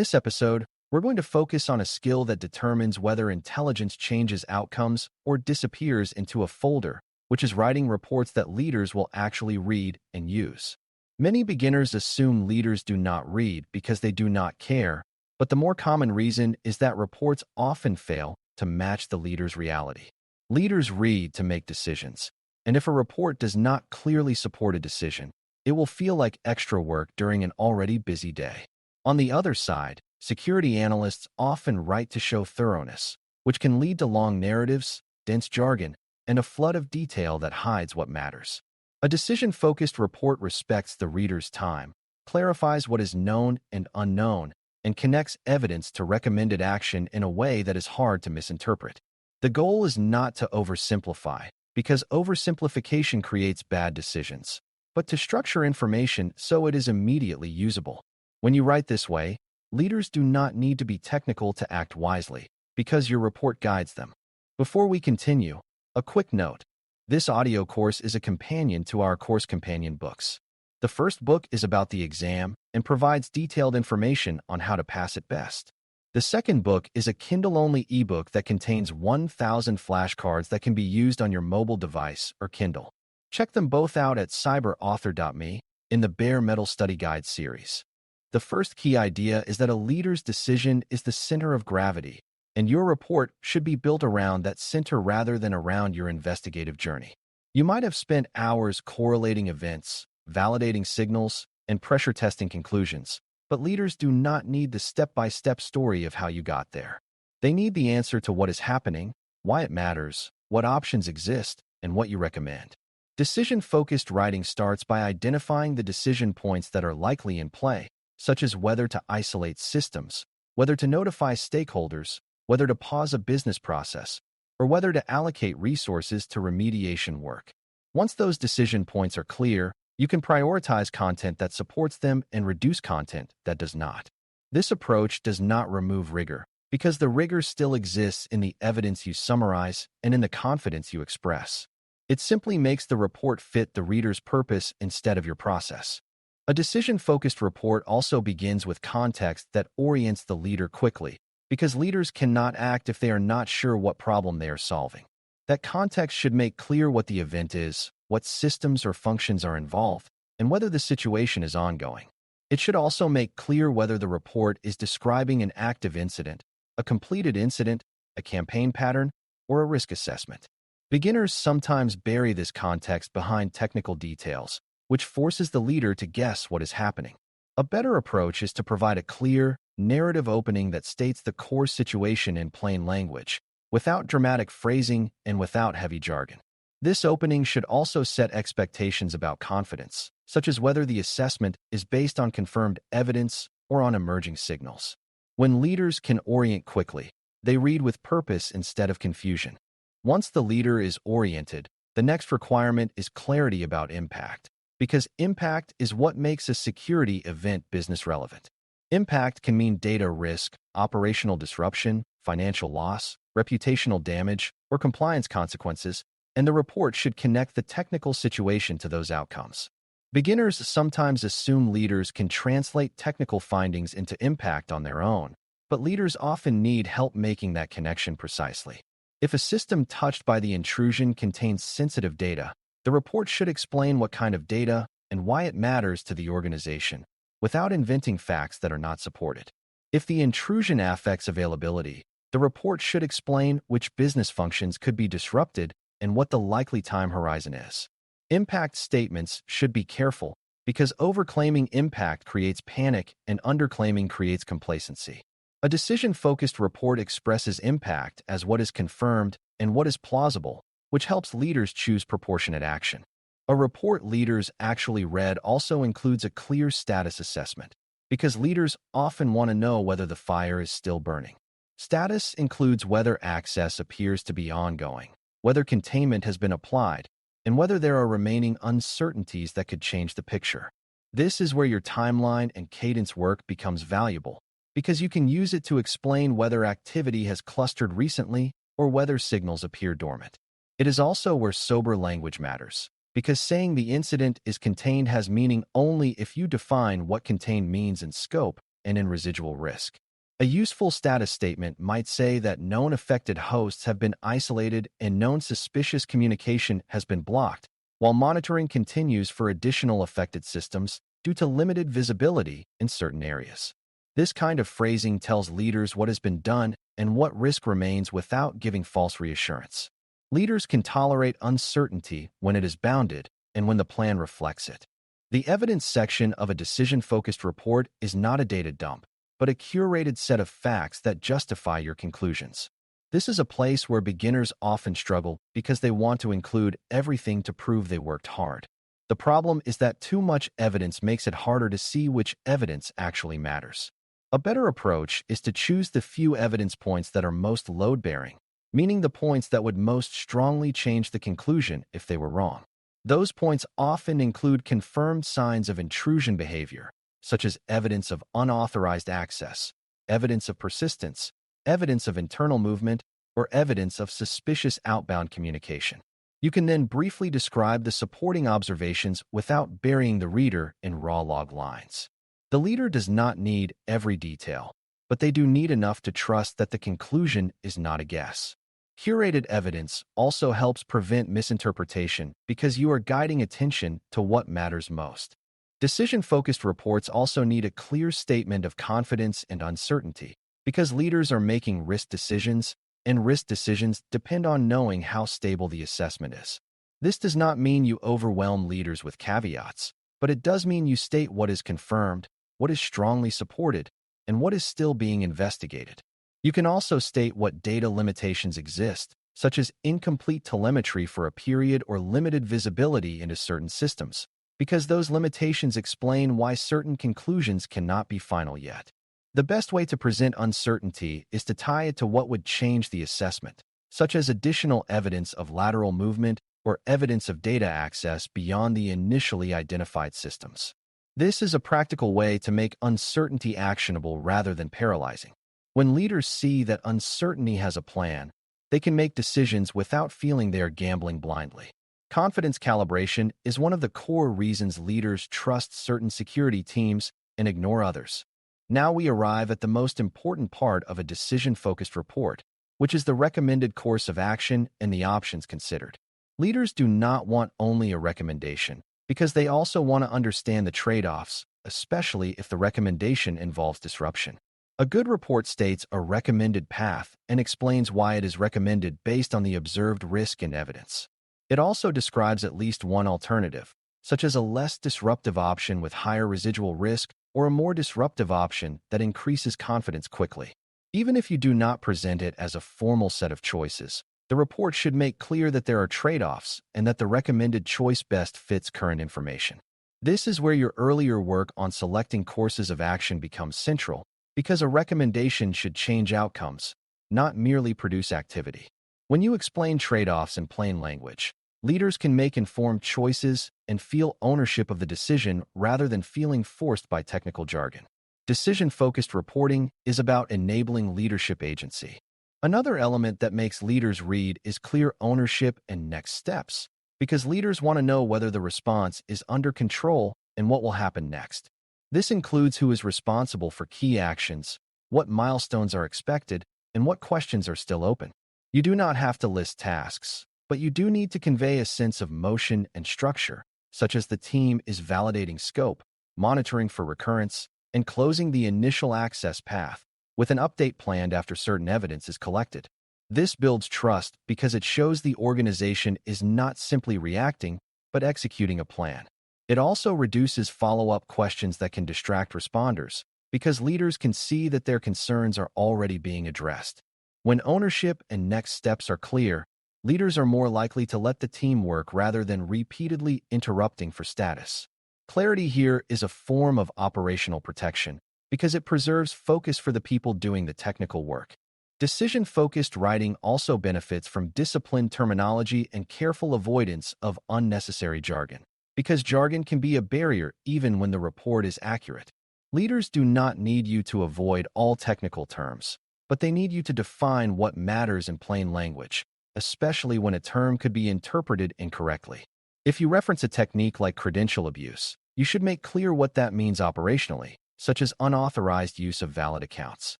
this episode, we're going to focus on a skill that determines whether intelligence changes outcomes or disappears into a folder, which is writing reports that leaders will actually read and use. Many beginners assume leaders do not read because they do not care, but the more common reason is that reports often fail to match the leader's reality. Leaders read to make decisions, and if a report does not clearly support a decision, it will feel like extra work during an already busy day. On the other side, security analysts often write to show thoroughness, which can lead to long narratives, dense jargon, and a flood of detail that hides what matters. A decision-focused report respects the reader's time, clarifies what is known and unknown, and connects evidence to recommended action in a way that is hard to misinterpret. The goal is not to oversimplify, because oversimplification creates bad decisions, but to structure information so it is immediately usable. When you write this way, leaders do not need to be technical to act wisely, because your report guides them. Before we continue, a quick note. This audio course is a companion to our course companion books. The first book is about the exam and provides detailed information on how to pass it best. The second book is a Kindle-only ebook that contains 1,000 flashcards that can be used on your mobile device or Kindle. Check them both out at cyber.author.me in the Bare Metal Study Guide series. The first key idea is that a leader's decision is the center of gravity, and your report should be built around that center rather than around your investigative journey. You might have spent hours correlating events, validating signals, and pressure testing conclusions, but leaders do not need the step-by-step story of how you got there. They need the answer to what is happening, why it matters, what options exist, and what you recommend. Decision-focused writing starts by identifying the decision points that are likely in play, such as whether to isolate systems, whether to notify stakeholders, whether to pause a business process, or whether to allocate resources to remediation work. Once those decision points are clear, you can prioritize content that supports them and reduce content that does not. This approach does not remove rigor, because the rigor still exists in the evidence you summarize and in the confidence you express. It simply makes the report fit the reader's purpose instead of your process. A decision-focused report also begins with context that orients the leader quickly, because leaders cannot act if they are not sure what problem they are solving. That context should make clear what the event is, what systems or functions are involved, and whether the situation is ongoing. It should also make clear whether the report is describing an active incident, a completed incident, a campaign pattern, or a risk assessment. Beginners sometimes bury this context behind technical details, which forces the leader to guess what is happening. A better approach is to provide a clear, narrative opening that states the core situation in plain language, without dramatic phrasing and without heavy jargon. This opening should also set expectations about confidence, such as whether the assessment is based on confirmed evidence or on emerging signals. When leaders can orient quickly, they read with purpose instead of confusion. Once the leader is oriented, the next requirement is clarity about impact, because impact is what makes a security event business relevant. Impact can mean data risk, operational disruption, financial loss, reputational damage, or compliance consequences, and the report should connect the technical situation to those outcomes. Beginners sometimes assume leaders can translate technical findings into impact on their own, but leaders often need help making that connection precisely. If a system touched by the intrusion contains sensitive data, the report should explain what kind of data and why it matters to the organization, without inventing facts that are not supported. If the intrusion affects availability, the report should explain which business functions could be disrupted and what the likely time horizon is. Impact statements should be careful, because overclaiming impact creates panic and underclaiming creates complacency. A decision-focused report expresses impact as what is confirmed and what is plausible, which helps leaders choose proportionate action. A report leaders actually read also includes a clear status assessment, because leaders often want to know whether the fire is still burning. Status includes whether access appears to be ongoing, whether containment has been applied, and whether there are remaining uncertainties that could change the picture. This is where your timeline and cadence work becomes valuable, because you can use it to explain whether activity has clustered recently or whether signals appear dormant. It is also where sober language matters, because saying the incident is contained has meaning only if you define what contained means in scope, and in residual risk. A useful status statement might say that known affected hosts have been isolated and known suspicious communication has been blocked, while monitoring continues for additional affected systems due to limited visibility in certain areas. This kind of phrasing tells leaders what has been done and what risk remains without giving false reassurance. Leaders can tolerate uncertainty when it is bounded and when the plan reflects it. The evidence section of a decision-focused report is not a data dump, but a curated set of facts that justify your conclusions. This is a place where beginners often struggle because they want to include everything to prove they worked hard. The problem is that too much evidence makes it harder to see which evidence actually matters. A better approach is to choose the few evidence points that are most load-bearing, meaning the points that would most strongly change the conclusion if they were wrong. Those points often include confirmed signs of intrusion behavior, such as evidence of unauthorized access, evidence of persistence, evidence of internal movement, or evidence of suspicious outbound communication. You can then briefly describe the supporting observations without burying the reader in raw log lines. The leader does not need every detail, but they do need enough to trust that the conclusion is not a guess. Curated evidence also helps prevent misinterpretation because you are guiding attention to what matters most. Decision-focused reports also need a clear statement of confidence and uncertainty because leaders are making risk decisions, and risk decisions depend on knowing how stable the assessment is. This does not mean you overwhelm leaders with caveats, but it does mean you state what is confirmed, what is strongly supported, and what is still being investigated. You can also state what data limitations exist, such as incomplete telemetry for a period or limited visibility into certain systems, because those limitations explain why certain conclusions cannot be final yet. The best way to present uncertainty is to tie it to what would change the assessment, such as additional evidence of lateral movement or evidence of data access beyond the initially identified systems. This is a practical way to make uncertainty actionable rather than paralyzing. When leaders see that uncertainty has a plan, they can make decisions without feeling they are gambling blindly. Confidence calibration is one of the core reasons leaders trust certain security teams and ignore others. Now we arrive at the most important part of a decision-focused report, which is the recommended course of action and the options considered. Leaders do not want only a recommendation, because they also want to understand the trade-offs, especially if the recommendation involves disruption. A good report states a recommended path and explains why it is recommended based on the observed risk and evidence. It also describes at least one alternative, such as a less disruptive option with higher residual risk or a more disruptive option that increases confidence quickly. Even if you do not present it as a formal set of choices, the report should make clear that there are trade-offs and that the recommended choice best fits current information. This is where your earlier work on selecting courses of action becomes central, because a recommendation should change outcomes, not merely produce activity. When you explain trade-offs in plain language, leaders can make informed choices and feel ownership of the decision rather than feeling forced by technical jargon. Decision-focused reporting is about enabling leadership agency. Another element that makes leaders read is clear ownership and next steps, because leaders want to know whether the response is under control and what will happen next. This includes who is responsible for key actions, what milestones are expected, and what questions are still open. You do not have to list tasks, but you do need to convey a sense of motion and structure, such as the team is validating scope, monitoring for recurrence, and closing the initial access path, with an update planned after certain evidence is collected. This builds trust because it shows the organization is not simply reacting, but executing a plan. It also reduces follow-up questions that can distract responders, because leaders can see that their concerns are already being addressed. When ownership and next steps are clear, leaders are more likely to let the team work rather than repeatedly interrupting for status. Clarity here is a form of operational protection because it preserves focus for the people doing the technical work. Decision-focused writing also benefits from disciplined terminology and careful avoidance of unnecessary jargon, because jargon can be a barrier even when the report is accurate. Leaders do not need you to avoid all technical terms, but they need you to define what matters in plain language, especially when a term could be interpreted incorrectly. If you reference a technique like credential abuse, you should make clear what that means operationally, such as unauthorized use of valid accounts.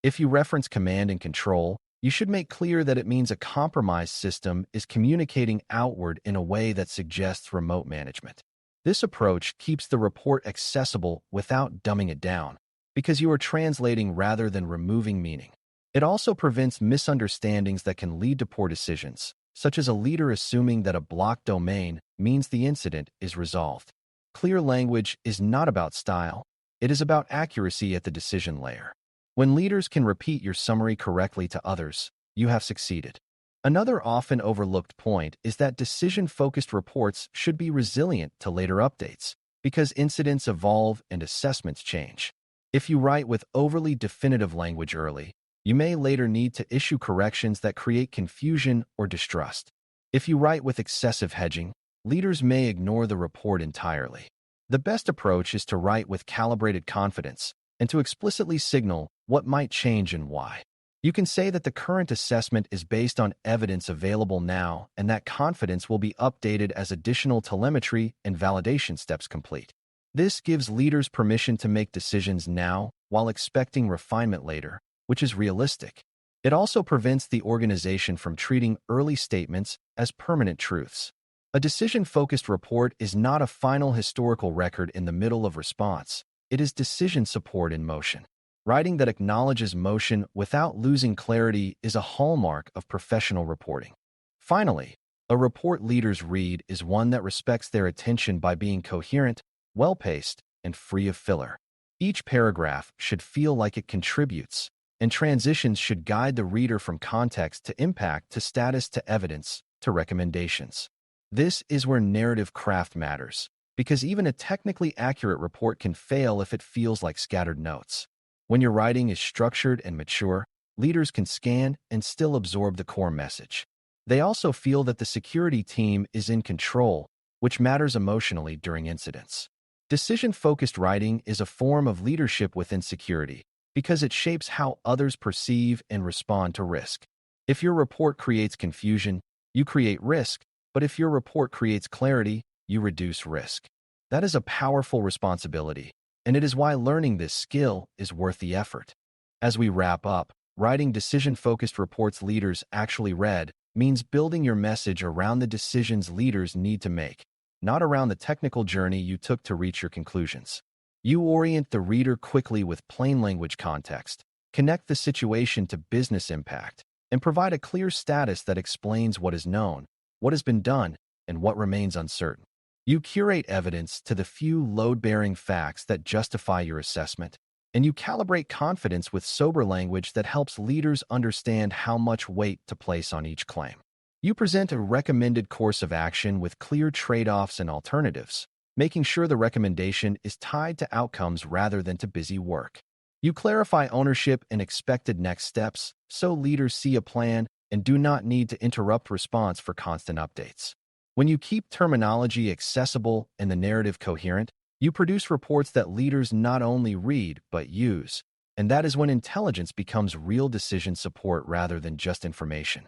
If you reference command and control, you should make clear that it means a compromised system is communicating outward in a way that suggests remote management. This approach keeps the report accessible without dumbing it down, because you are translating rather than removing meaning. It also prevents misunderstandings that can lead to poor decisions, such as a leader assuming that a blocked domain means the incident is resolved. Clear language is not about style, it is about accuracy at the decision layer. When leaders can repeat your summary correctly to others, you have succeeded. Another often overlooked point is that decision-focused reports should be resilient to later updates, because incidents evolve and assessments change. If you write with overly definitive language early, you may later need to issue corrections that create confusion or distrust. If you write with excessive hedging, leaders may ignore the report entirely. The best approach is to write with calibrated confidence and to explicitly signal what might change and why. You can say that the current assessment is based on evidence available now and that confidence will be updated as additional telemetry and validation steps complete. This gives leaders permission to make decisions now while expecting refinement later, which is realistic. It also prevents the organization from treating early statements as permanent truths. A decision-focused report is not a final historical record in the middle of response. It is decision support in motion. Writing that acknowledges motion without losing clarity is a hallmark of professional reporting. Finally, a report leaders read is one that respects their attention by being coherent, well-paced, and free of filler. Each paragraph should feel like it contributes, and transitions should guide the reader from context to impact to status to evidence to recommendations. This is where narrative craft matters, because even a technically accurate report can fail if it feels like scattered notes. When your writing is structured and mature, leaders can scan and still absorb the core message. They also feel that the security team is in control, which matters emotionally during incidents. Decision-focused writing is a form of leadership within security because it shapes how others perceive and respond to risk. If your report creates confusion, you create risk, but if your report creates clarity, you reduce risk. That is a powerful responsibility, and it is why learning this skill is worth the effort. As we wrap up, writing decision-focused reports leaders actually read means building your message around the decisions leaders need to make, not around the technical journey you took to reach your conclusions. You orient the reader quickly with plain language context, connect the situation to business impact, and provide a clear status that explains what is known, what has been done, and what remains uncertain. You curate evidence to the few load-bearing facts that justify your assessment, and you calibrate confidence with sober language that helps leaders understand how much weight to place on each claim. You present a recommended course of action with clear trade-offs and alternatives, making sure the recommendation is tied to outcomes rather than to busy work. You clarify ownership and expected next steps so leaders see a plan and do not need to interrupt response for constant updates. When you keep terminology accessible and the narrative coherent, you produce reports that leaders not only read but use, and that is when intelligence becomes real decision support rather than just information.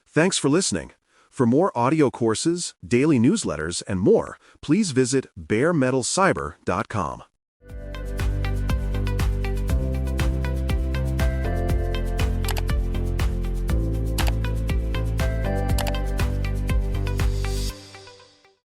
Thanks for listening. For more audio courses, daily newsletters, and more, please visit BareMetalCyber.com.